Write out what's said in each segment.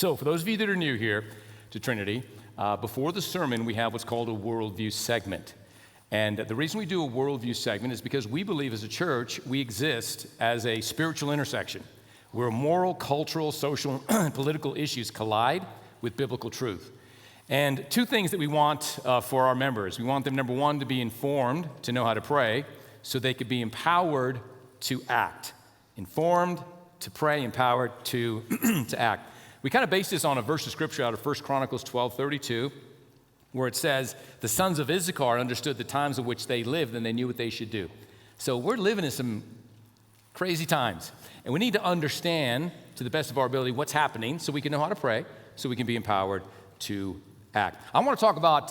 So for those of you that are new here to Trinity, before the sermon, we have what's called a Worldview segment. And the reason we do a Worldview segment is because we believe as a church, we exist as a spiritual intersection where moral, cultural, social, and political issues collide with biblical truth. And two things that we want for our members. We want them, number one, to be informed, to know how to pray, so they could be empowered to act. Informed to pray, empowered to, to act. We kind of base this on a verse of scripture out of 1 Chronicles 12:32, where it says, the sons of Issachar understood the times in which they lived and they knew what they should do. So we're living in some crazy times. And we need to understand, to the best of our ability, what's happening so we can know how to pray, so we can be empowered to act. I want to talk about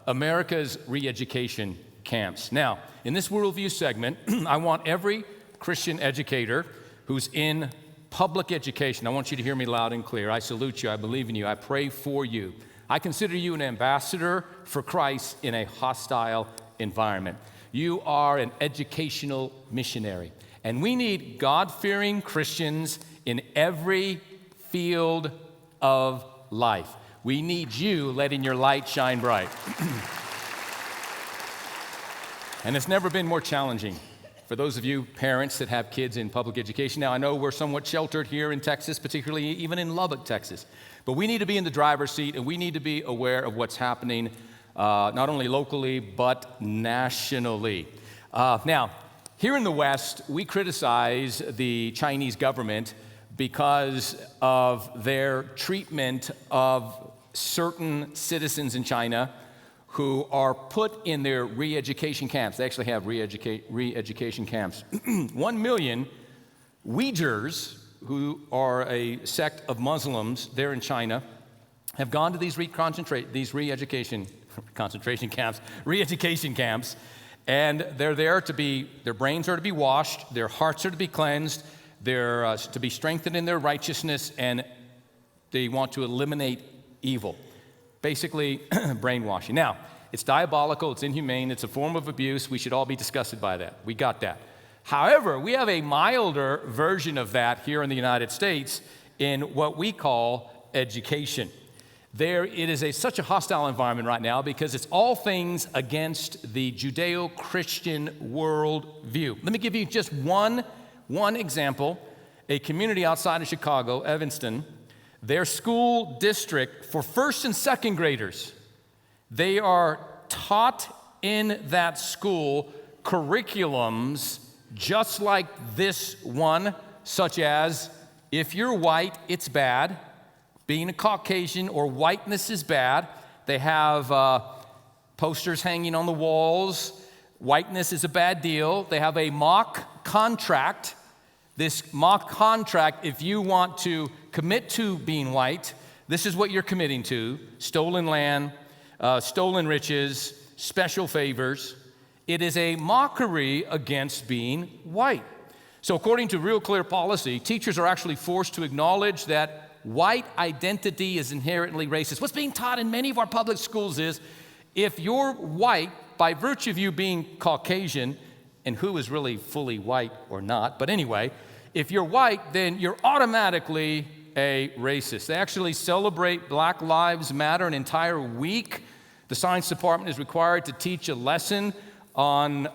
America's re-education camps. Now, in this Worldview segment, I want every Christian educator who's in public education, I want you to hear me loud and clear. I salute you. I believe in you. I pray for you. I consider you an ambassador for Christ in a hostile environment. You are an educational missionary. And we need God-fearing Christians in every field of life. We need you letting your light shine bright. And it's never been more challenging for those of you parents that have kids in public education. Now, I know we're somewhat sheltered here in Texas, particularly even in Lubbock, Texas. But we need to be in the driver's seat, and we need to be aware of what's happening not only locally, but nationally. Now, here in the West, we criticize the Chinese government because of their treatment of certain citizens in China who are put in their re-education camps. They actually have re-education camps. 1 million Uyghurs, who are a sect of Muslims there in China, have gone to these re-education camps, and they're there to be, their brains are to be washed, their hearts are to be cleansed, they're to be strengthened in their righteousness, and they want to eliminate evil. Basically, brainwashing. Now, it's diabolical, it's inhumane, it's a form of abuse. We should all be disgusted by that. We got that. However, we have a milder version of that here in the United States in what we call education. It is such a hostile environment right now because it's all things against the Judeo-Christian worldview. Let me give you just one example. A community outside of Chicago, Evanston, their school district for first and second graders, they are taught in that school curriculums just like this one, such as, if you're white, it's bad. Being a Caucasian or whiteness is bad. They have posters hanging on the walls. Whiteness is a bad deal. They have a mock contract. This mock contract, if you want to commit to being white, this is what you're committing to: stolen land, stolen riches, special favors. It is a mockery against being white. So according to Real Clear Policy, teachers are actually forced to acknowledge that white identity is inherently racist. What's being taught in many of our public schools is, if you're white, by virtue of you being Caucasian, and who is really fully white or not, but anyway, if you're white, then you're automatically a racist. They actually celebrate Black Lives Matter an entire week. The science department is required to teach a lesson on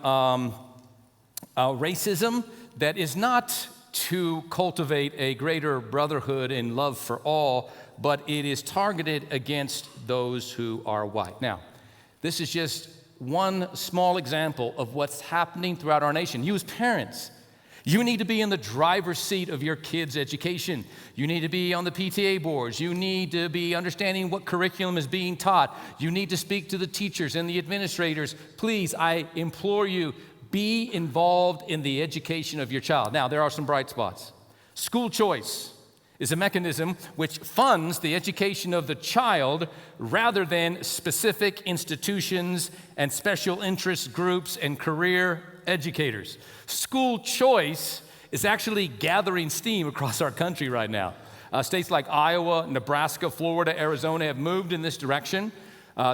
racism that is not to cultivate a greater brotherhood and love for all, but it is targeted against those who are white. Now, this is just one small example of what's happening throughout our nation. You as parents, you need to be in the driver's seat of your kids' education. You need to be on the PTA boards. You need to be understanding what curriculum is being taught. You need to speak to the teachers and the administrators. Please, I implore you, be involved in the education of your child. Now, there are some bright spots. School choice is a mechanism which funds the education of the child rather than specific institutions and special interest groups and career educators. School choice is actually gathering steam across our country right now. States like Iowa, Nebraska, Florida, Arizona have moved in this direction.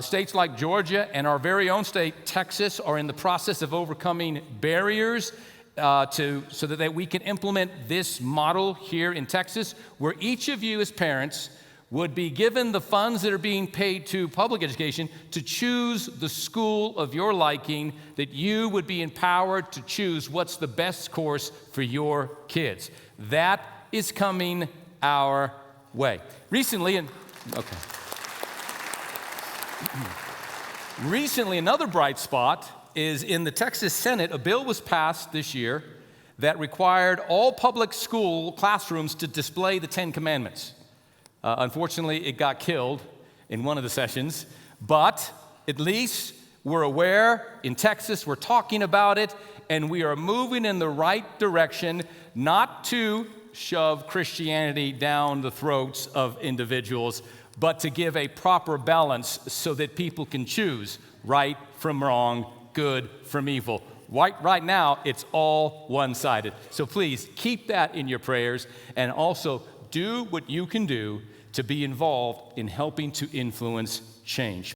States like Georgia and our very own state, Texas, are in the process of overcoming barriers so that we can implement this model here in Texas, where each of you as parents would be given the funds that are being paid to public education to choose the school of your liking, that you would be empowered to choose what's the best course for your kids. That is coming our way. Recently, another bright spot is in the Texas Senate. A bill was passed this year that required all public school classrooms to display the Ten Commandments. Unfortunately, it got killed in one of the sessions, but at least we're aware in Texas, we're talking about it, and we are moving in the right direction, not to shove Christianity down the throats of individuals, but to give a proper balance so that people can choose right from wrong, good from evil. Right now, it's all one-sided. So please keep that in your prayers, and also do what you can do to be involved in helping to influence change.